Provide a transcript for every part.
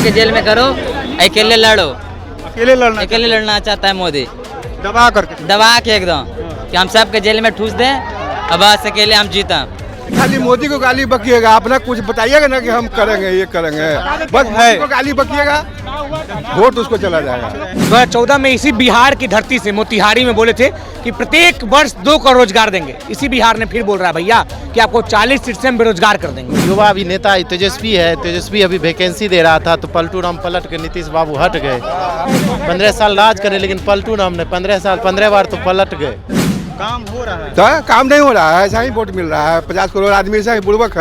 दबा के एकदम कि हम सब के जेल में ठूस दें, अब बस अकेले हम जीता। खाली मोदी को गाली बकिएगा, अपना कुछ बताइएगा ना कि हम करेंगे ये करेंगे, बस मोदी को गाली बकिएगा, वोट उसको चला जाएगा। 2014 में इसी बिहार की धरती से मोतिहारी में बोले थे कि प्रत्येक वर्ष 2 करोड़ रोजगार देंगे। इसी बिहार ने फिर बोल रहा है भैया कि आपको 40 सीट से हम बेरोजगार कर देंगे। युवा अभिनेता तेजस्वी है, तेजस्वी अभी वैकेंसी दे रहा था तो पलटू राम पलट के नीतीश बाबू हट गए। 15 साल राज करे लेकिन पलटू राम ने 15 बार तो पलट गए। काम हो रहा है तो काम नहीं हो रहा है, ऐसा ही वोट मिल रहा है। 50 करोड़ आदमी से बुड़बक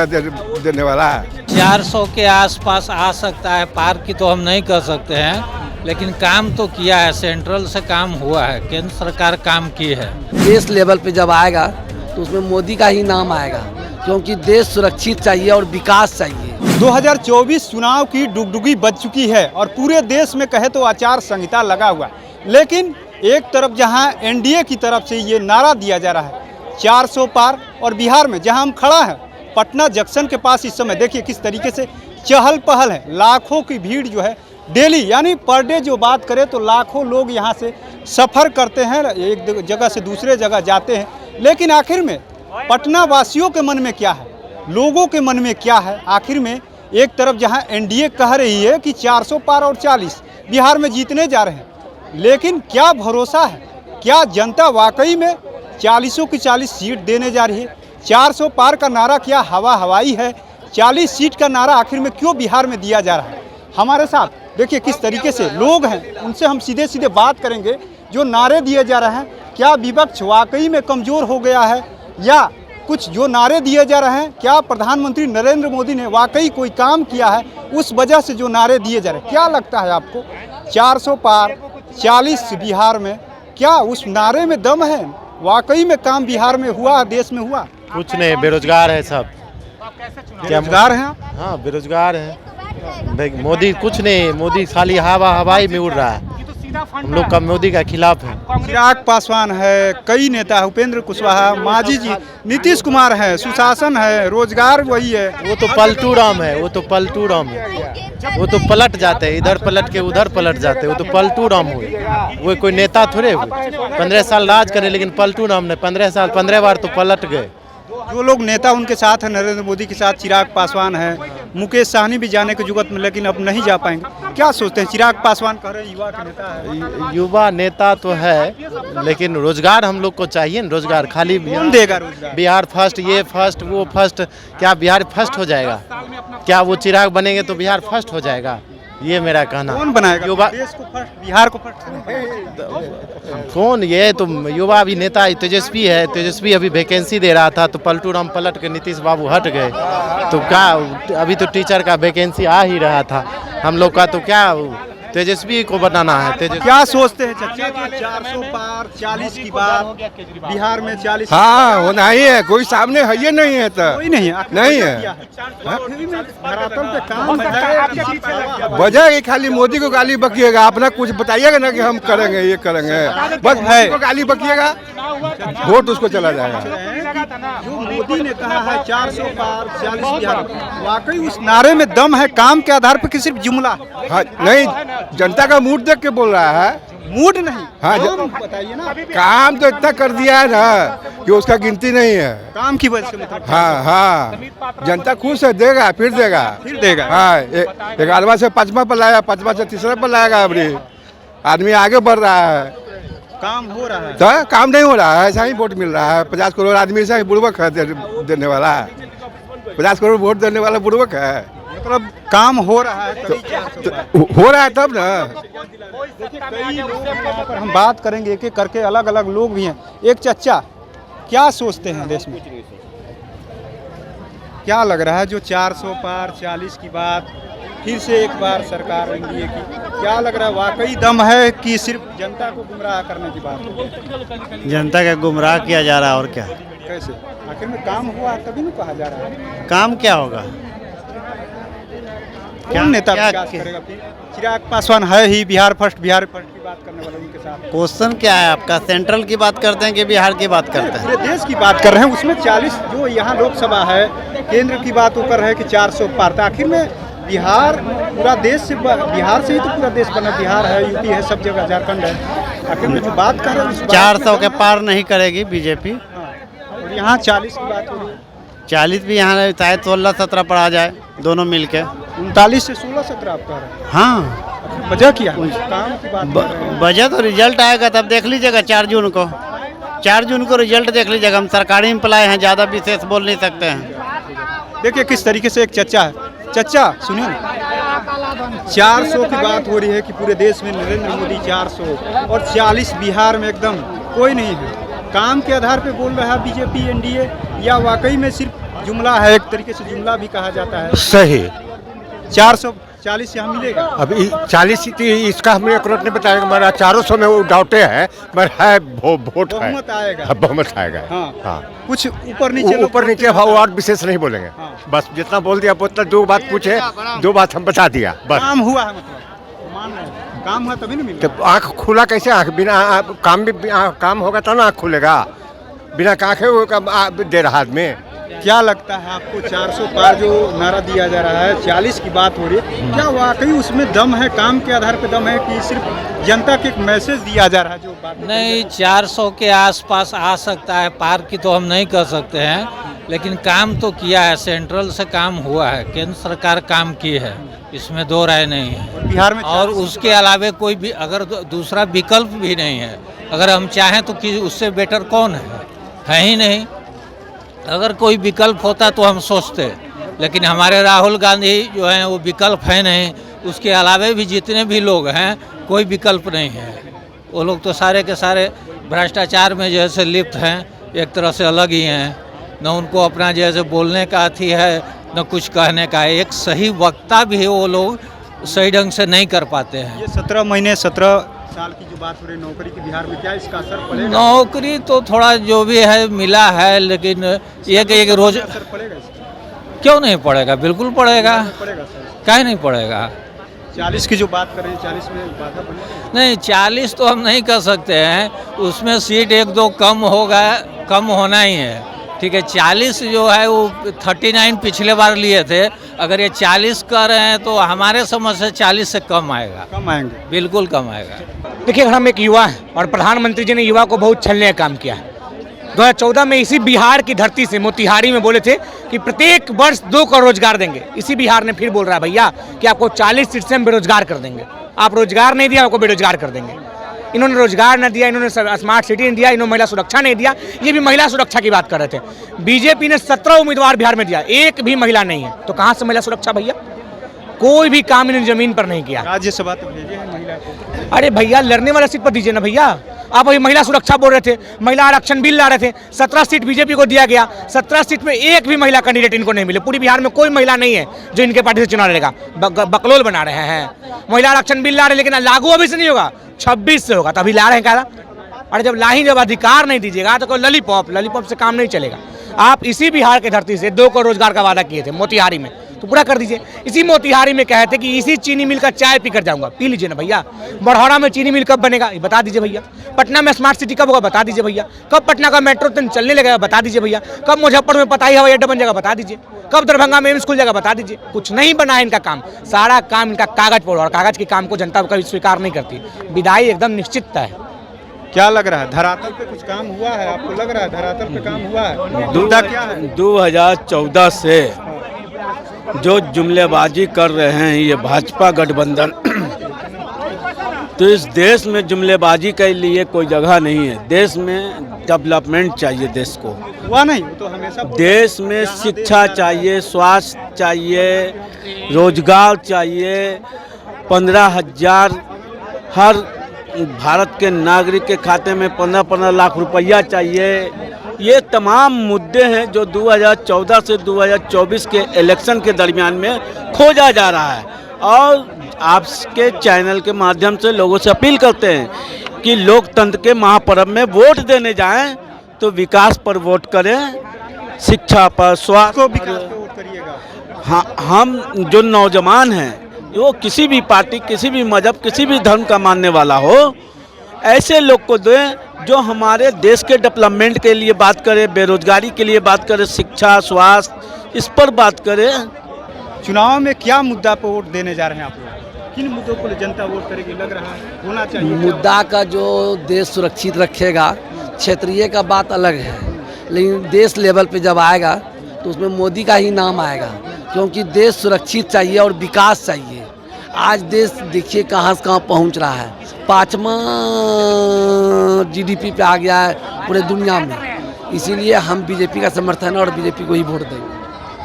देने वाला है। 400 के आसपास आ सकता है, पार की तो हम नहीं कर सकते हैं, लेकिन काम तो किया है। सेंट्रल से काम हुआ है, केंद्र सरकार काम की है। देश लेवल पे जब आएगा तो उसमें मोदी का ही नाम आएगा, क्योंकि देश सुरक्षित चाहिए और विकास चाहिए। 2024 चुनाव की डुगडुगी बज चुकी है और पूरे देश में कहे तो आचार संहिता लगा हुआ है। लेकिन एक तरफ जहां एनडीए की तरफ से ये नारा दिया जा रहा है 400 पार, और बिहार में जहां हम खड़ा हैं पटना जंक्शन के पास इस समय देखिए किस तरीके से चहल पहल है। लाखों की भीड़ जो है डेली यानी पर डे जो बात करें तो लाखों लोग यहाँ से सफ़र करते हैं, एक जगह से दूसरे जगह जाते हैं। लेकिन आखिर में पटना वासियों के मन में क्या है, लोगों के मन में क्या है? आखिर में एक तरफ जहाँ एनडीए कह रही है कि 400 पार और 40 बिहार में जीतने जा रहे हैं, लेकिन क्या भरोसा है? क्या जनता वाकई में 40 की 40 सीट देने जा रही है? 400 पार का नारा क्या हवा हवाई है? 40 सीट का नारा आखिर में क्यों बिहार में दिया जा रहा है? हमारे साथ देखिए किस तरीके से लोग हैं, उनसे हम सीधे सीधे बात करेंगे। जो नारे दिए जा रहे हैं, क्या विपक्ष वाकई में कमज़ोर हो गया है, या कुछ जो नारे दिए जा रहे हैं क्या प्रधानमंत्री नरेंद्र मोदी ने वाकई कोई काम किया है, उस वजह से जो नारे दिए जा रहे हैं? क्या लगता है आपको 400 पार 40 बिहार में, क्या उस नारे में दम है? वाकई में काम बिहार में हुआ, देश में हुआ? कुछ नहीं, बेरोजगार है सब। बेरोजगार हैं? हाँ बेरोजगार है। मोदी कुछ नहीं, मोदी खाली हवा हवाई में उड़ रहा है। हम लोग का मोदी का खिलाफ है। चिराग पासवान है, कई नेता है, उपेंद्र कुशवाहा, मांझी जी, नीतीश कुमार है, सुशासन है, रोजगार वही है। वो तो पलटू राम है, वो तो पलटू राम है। वो तो पलट जाते हैं, इधर पलट के उधर पलट जाते हैं। वो तो पलटू राम हुए, वो कोई नेता थोड़े हुए। 15 साल राज करे लेकिन पलटू राम ने 15 बार तो पलट गए। जो लोग नेता उनके साथ है नरेंद्र मोदी के साथ, चिराग पासवान है, मुकेश सहनी भी जाने की जुगत में, लेकिन अब नहीं जा पाएंगे। क्या सोचते हैं? चिराग पासवान कह रहे हैं युवा के नेता है। युवा नेता तो है, लेकिन रोजगार हम लोग को चाहिए ना। रोजगार खाली कौन देगा रोजगार? बिहार फर्स्ट, ये फर्स्ट, वो फर्स्ट। क्या बिहार फर्स्ट हो जाएगा? क्या वो चिराग बनेंगे तो बिहार फर्स्ट हो जाएगा? ये मेरा कहना। कौन बनाएगा युवा? देश को फर्स्ट, बिहार को फर्स्ट कौन? ये तो युवा अभिनेता तेजस्वी है, तेजस्वी अभी वैकेंसी दे रहा था तो पलटू राम पलट के नीतीश बाबू हट गए। तो क्या अभी तो टीचर का वैकेंसी आ ही रहा था हम लोग का, तो क्या तेजस्वी को बनाना है? तेजस्वी क्या सोचते हैं चाचा? 400 पार 40 की बात बिहार में 40। हाँ होना ही है, कोई सामने है ये नहीं है तो कोई नहीं है, नहीं है। धरातल पे काम है। वजह ही खाली मोदी को गाली बकिएगा, अपना कुछ बताइएगा ना कि हम करेंगे ये करेंगे, बस मोदी को गाली बकिएगा, वोट उसको चला जाएगा। जो मोदी ने कहा है 400 पार 40 बिहार, वाकई उस नारे में दम है? काम के आधार पर कि सिर्फ जुमला? हाँ नहीं, जनता का मूड देख के बोल रहा है। मूड नहीं, हाँ काम बताइए ना। काम तो इतना कर दिया है ना कि उसका गिनती नहीं है। काम की वजह से मतलब? हाँ हाँ, जनता खुश है, देगा फिर देगा। हाँ, एक आदमी से 5वां पर लाया, 5वां से 3रा पर लाएगा। अभी आदमी आगे बढ़ रहा है, काम हो रहा है। तो काम नहीं हो रहा है, ऐसा ही वोट मिल रहा है। 50 करोड़ आदमी से बुड़बक देने वाला है। 50 करोड़ वोट देने वाला बुड़बक है। मतलब काम हो रहा है, हो रहा है तब ना। कई लोग यहाँ पर हम बात करेंगे, एक एक करके अलग अलग लोग भी हैं। एक चच्चा, क्या सोचते हैं देश में? क्या लग रहा है जो 400 पार 40 की बात फिर से एक बार सरकार एनडीए की, क्या लग रहा है वाकई दम है कि सिर्फ जनता को गुमराह करने की बात? जनता का गुमराह किया जा रहा है और क्या? कैसे? आखिर में काम हुआ तभी नहीं कहा जा रहा है। काम क्या होगा? कौन नेता विकास करेगा फिर? चिराग पासवान है ही, बिहार फर्स्ट की बात करने वाला उनके साथ। क्वेश्चन क्या है आपका? सेंट्रल की बात करते हैं कि बिहार की बात करते हैं? पूरे देश की बात कर रहे हैं। उसमें 40 जो यहाँ लोकसभा है, केंद्र की बात वो कर रहे हैं कि 400 पार। आखिर में बिहार पूरा देश से बिहार से ही तो पूरा देश बना, बिहार है, यूपी है, सब जगह, झारखंड है। आखिर में जो बात कर रहे हैं 400 के पार नहीं करेगी बीजेपी। और यहाँ 40 की बात हो रही है। 40 भी यहाँ शायद 16-17 पर आ जाए, दोनों मिलके। 39 से 16-17 आप कह रहे हैं। हाँ, वजह क्या है? काम की बात कर रहे हैं। वजह तो रिजल्ट आएगा तब देख लीजिएगा 4 जून को। 4 जून को रिजल्ट देख लीजिएगा। हम सरकारी एम्प्लॉय हैं, ज़्यादा विशेष बोल नहीं सकते हैं। देखिए किस तरीके से एक चच्चा है। चच्चा सुनिए ना, 400 की बात हो रही है कि पूरे देश में नरेंद्र मोदी 400 और 40 बिहार में एकदम कोई नहीं है। काम के आधार पे बोल रहा है बीजेपी एनडीए, या वाकई में सिर्फ जुमला है? एक तरीके से जुमला भी कहा जाता है। सही 440 यहाँ मिलेगा। अब 40 इसका हमें एकरोट नहीं बताएगा, हमारा 400 में वो डाउटे है, पर है वोट है, बहुमत आएगा। हाँ, बहुमत आएगा। हाँ। हाँ, कुछ ऊपर नीचे ऊपर नीचे भाव और विशेष नहीं बोलेंगे। हाँ। बस जितना बोल दिया उतना, 2 बात पूछे 2 बात हम बता दिया बस। काम हुआ है, मतलब मान रहे हैं काम हुआ तभी ना मिलेगा। तो आँख खुला कैसे? आँख बिना काम भी काम होगा तो ना आँख खुलेगा। बिना आँखें दे रहा आदमी। क्या लगता है आपको 400 पार जो नारा दिया जा रहा है, 40 की बात हो रही है, क्या वाकई उसमें दम है? काम के आधार पे दम है कि सिर्फ जनता के एक मैसेज दिया जा रहा है? जो बात नहीं, 400 के आसपास आ सकता है, पार की तो हम नहीं कर सकते हैं, लेकिन काम तो किया है। सेंट्रल से काम हुआ है, केंद्र सरकार काम की है, इसमें दो राय नहीं है। बिहार में और उसके अलावे कोई भी अगर दूसरा विकल्प भी नहीं है। अगर हम चाहें तो कि उससे बेटर कौन है ही नहीं। अगर कोई विकल्प होता तो हम सोचते, लेकिन हमारे राहुल गांधी जो हैं वो विकल्प है नहीं। उसके अलावे भी जितने भी लोग हैं कोई विकल्प नहीं है। वो लोग तो सारे के सारे भ्रष्टाचार में जैसे लिप्त हैं, एक तरह से अलग ही हैं। न उनको अपना जैसे बोलने का अथी है, न कुछ कहने का। एक सही वक्ता भी वो लोग सही ढंग से नहीं कर पाते हैं। ये 17 महीने 17 साल की जो बात हो रही है नौकरी की बिहार में, क्या इसका असर पड़ेगा? नौकरी तो थोड़ा जो भी है मिला है, लेकिन एक रोज असर पड़ेगा इसका? क्यों नहीं पड़ेगा? बिल्कुल पड़ेगा। पड़ेगा सर। काहे नहीं पड़ेगा? 40 की जो बात कर रहे हैं, 40 में बाधा बनेगा? नहीं, 40 तो हम नहीं कर सकते हैं। उसमें सीट 1-2 कम होगा, कम होना ही है। ठीक है, 40 जो है वो 39 पिछले बार लिए थे। अगर ये 40 कर रहे हैं तो हमारे समझ से 40 से कम आएगा। कम आएंगे? बिल्कुल कम आएगा। देखिए, अगर हम एक युवा हैं और प्रधानमंत्री जी ने युवा को बहुत छलने का काम किया है। 2014 में इसी बिहार की धरती से मोतिहारी में बोले थे कि प्रत्येक वर्ष 2 करोड़ रोजगार देंगे। इसी बिहार ने फिर बोल रहा है भैया कि आपको 40 सीट से हम बेरोजगार कर देंगे। आप रोजगार नहीं दिया, आपको बेरोजगार कर देंगे। इन्होंने रोजगार न दिया, इन्होंने स्मार्ट सिटी नहीं दिया, इन्होंने महिला सुरक्षा नहीं दिया। ये भी महिला सुरक्षा की बात कर रहे थे। बीजेपी ने 17 उम्मीदवार बिहार में दिया, एक भी महिला नहीं है। तो कहाँ से महिला सुरक्षा भैया? कोई भी काम इन्होंने जमीन पर नहीं किया। राज्यसभा तक भेजे हैं महिला को। अरे भैया, लड़ने वाला सीट पर दीजिए ना भैया। आप अभी महिला सुरक्षा बोल रहे थे, महिला आरक्षण बिल ला रहे थे। 17 सीट बीजेपी को दिया गया। 17 सीट में एक भी महिला कैंडिडेट इनको नहीं मिले। पूरी बिहार में कोई महिला नहीं है जो इनके पार्टी से चुनाव लड़ेगा। बकलोल बना रहे हैं। महिला आरक्षण बिल ला रहे, लेकिन लागू अभी से नहीं होगा, 26 से होगा। तभी ला रहे हैं क्या? अरे जब अधिकार नहीं दीजिएगा तो कोई लॉलीपॉप से काम नहीं चलेगा। आप इसी बिहार के धरती से 2 करोड़ रोजगार का वादा किए थे मोतिहारी में, तो पूरा कर दीजिए। इसी मोतिहारी में कहे थे कि इसी चीनी मिल का चाय पीकर जाऊंगा, पी लीजिए ना भैया। बड़हौरा में चीनी मिल कब बनेगा ये बता दीजिए भैया। पटना में स्मार्ट सिटी कब होगा बता दीजिए भैया। कब पटना का मेट्रो ट्रेन चलने लगेगा बता दीजिए भैया। कब मुजफ्फरपुर में पताही हवाई अड्डा बन जाएगा बता दीजिए। कब दरभंगा में एम्स खुल जाएगा बता दीजिए। कुछ नहीं बना है इनका काम, सारा काम इनका कागज पर, और कागज के काम को जनता कभी स्वीकार नहीं करती। विदाई एकदम निश्चित है। क्या लग रहा है, धरातल पे कुछ काम हुआ है? आपको लग रहा है धरातल पे काम हुआ है? मुद्दा क्या है? 2014 से जो जुमलेबाजी कर रहे हैं ये भाजपा गठबंधन, तो इस देश में जुमलेबाजी के लिए कोई जगह नहीं है। देश में डेवलपमेंट चाहिए देश को। हुआ नहीं तो हमेशा देश में शिक्षा चाहिए, स्वास्थ्य चाहिए, रोजगार चाहिए। 15,000 हर भारत के नागरिक के खाते में 15-15 लाख रुपया चाहिए। ये तमाम मुद्दे हैं जो 2014 से 2024 के इलेक्शन के दरमियान में खोजा जा रहा है। और आपके चैनल के माध्यम से लोगों से अपील करते हैं कि लोकतंत्र के महापर्व में वोट देने जाएं तो विकास पर वोट करें, शिक्षा पर, स्वास्थ्य पर। हाँ, हम जो नौजवान हैं वो किसी भी पार्टी, किसी भी मजहब, किसी भी धर्म का मानने वाला हो, ऐसे लोग को दें जो हमारे देश के डेवलपमेंट के लिए बात करें, बेरोजगारी के लिए बात करें, शिक्षा, स्वास्थ्य, इस पर बात करें। चुनाव में क्या मुद्दा पर वोट देने जा रहे हैं आप लोग? किन मुद्दों को जनता वोट करेगी लग रहा है, होना चाहिए? मुद्दा का जो देश सुरक्षित रखेगा, क्षेत्रीय का बात अलग है, लेकिन देश लेवल पे जब आएगा तो उसमें मोदी का ही नाम आएगा, क्योंकि देश सुरक्षित चाहिए और विकास चाहिए। आज देश देखिए कहाँ से कहाँ पहुँच रहा है, 5वां GDP पे आ गया है पूरे दुनिया में। इसीलिए हम बीजेपी का समर्थन और बीजेपी को ही वोट देंगे।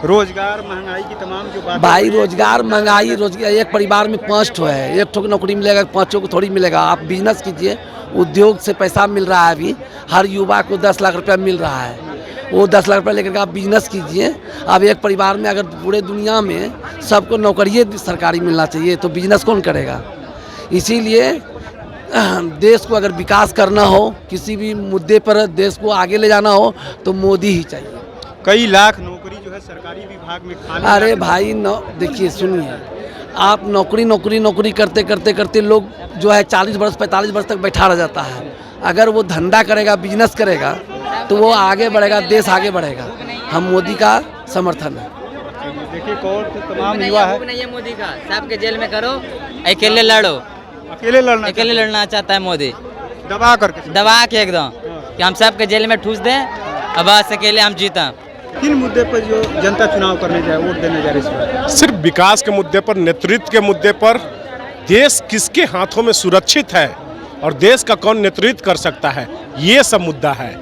रोजगार, महंगाई की तमाम जो बात भाई रोजगार, महंगाई, रोजगार एक परिवार में 5 ठो है, 1 ठो की नौकरी मिलेगा, 5 को थोड़ी मिलेगा। आप बिजनेस कीजिए, उद्योग से पैसा मिल रहा है। अभी हर युवा को 10 लाख रुपया मिल रहा है, वो 10 लाख रुपया लेकर आप बिजनेस कीजिए। अब एक परिवार में अगर पूरे दुनिया में सबको नौकरी सरकारी मिलना चाहिए तो बिजनेस कौन करेगा? इसीलिए देश को अगर विकास करना हो, किसी भी मुद्दे पर देश को आगे ले जाना हो तो मोदी ही चाहिए। कई लाख नौकरी जो है सरकारी विभाग में खाली। अरे भाई देखिए सुनिए, आप नौकरी करते करते करते लोग जो है 40 वर्ष 45 वर्ष तक बैठा रह जाता है। अगर वो धंधा करेगा, बिजनेस करेगा तो वो आगे बढ़ेगा, देश आगे बढ़ेगा। हम मोदी का समर्थन है। देखिए कौन तमाम युवा है, नहीं है मोदी का, सबके जेल में करो, अकेले लड़ो। अकेले लड़ना चाहता है मोदी, दबा के एकदम कि हम सबके जेल में ठूस दें, अब बस अकेले हम जीता। किन मुद्दे पर जो जनता चुनाव करने जाए, वोट देने जा रही है? सिर्फ विकास के मुद्दे पर, नेतृत्व के मुद्दे पर, देश किसके हाथों में सुरक्षित है और देश का कौन नेतृत्व कर सकता है, ये सब मुद्दा है।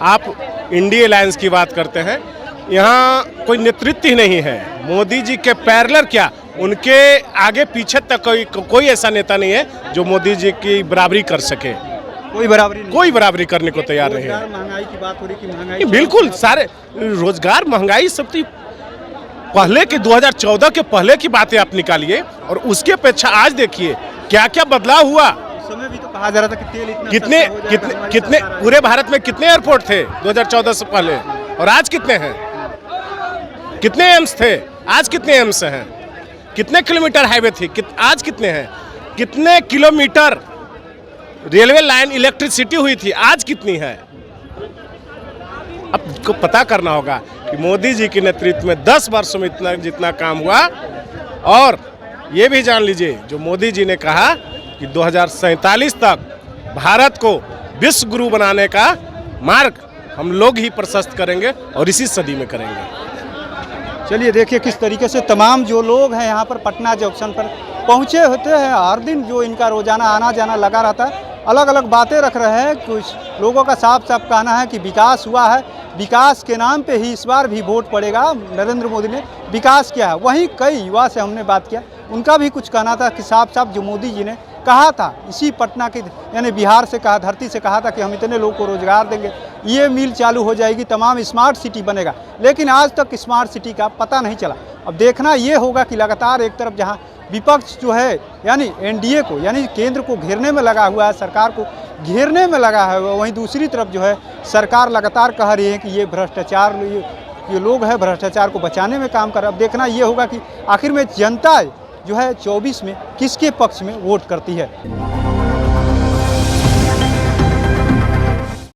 आप इंडिया अलायंस की बात करते हैं, यहाँ कोई नेतृत्व ही नहीं है। मोदी जी के पैरेलल क्या, उनके आगे पीछे तक कोई ऐसा नेता नहीं है जो मोदी जी की बराबरी कर सके। कोई बराबरी करने को तैयार नहीं है। महंगाई की बात हो रही कि महंगाई बिल्कुल, सारे रोजगार, महंगाई सब पहले के 2014 के पहले की बातें आप निकालिए और उसके अपेक्षा आज देखिए क्या क्या बदलाव हुआ। समय भी तो कहा जा रहा था कि तेल इतना कितने पूरे भारत में कितने एयरपोर्ट थे 2014 से पहले, और आज कितने हैं? कितने एम्स थे, आज कितने एम्स हैं? कितने किलोमीटर हाईवे थी, आज कितने हैं? कितने किलोमीटर रेलवे लाइन इलेक्ट्रिसिटी हुई थी, आज कितनी है? अब को पता करना होगा कि मोदी जी के नेतृत्व में 10 वर्षों में जितना काम हुआ। और ये भी जान लीजिए, जो मोदी जी ने कहा कि 2047 तक भारत को विश्व गुरु बनाने का मार्ग हम लोग ही प्रशस्त करेंगे और इसी सदी में करेंगे। चलिए देखिए किस तरीके से तमाम जो लोग हैं यहाँ पर पटना जंक्शन पर पहुँचे होते हैं। हर दिन जो इनका रोजाना आना जाना लगा रहता है, अलग अलग बातें रख रहे हैं। कुछ लोगों का साफ साफ कहना है कि विकास हुआ है, विकास के नाम पे ही इस बार भी वोट पड़ेगा। नरेंद्र मोदी ने विकास किया है। वहीं कई युवा से हमने बात किया, उनका भी कुछ कहना था कि साफ साफ जो मोदी जी ने कहा था, इसी पटना के यानी बिहार से कहा, धरती से कहा था कि हम इतने लोगों को रोजगार देंगे, ये मिल चालू हो जाएगी, तमाम स्मार्ट सिटी बनेगा, लेकिन आज तक स्मार्ट सिटी का पता नहीं चला। अब देखना ये होगा कि लगातार एक तरफ जहाँ विपक्ष जो है यानी एनडीए को यानी केंद्र को घेरने में लगा हुआ है, सरकार को घेरने में लगा है, वहीं दूसरी तरफ जो है सरकार लगातार कह रही है कि ये भ्रष्टाचार, ये लोग हैं भ्रष्टाचार को बचाने में काम कर रहे हैं। अब देखना ये होगा कि आखिर में जनता जो है 24 में किसके पक्ष में वोट करती है।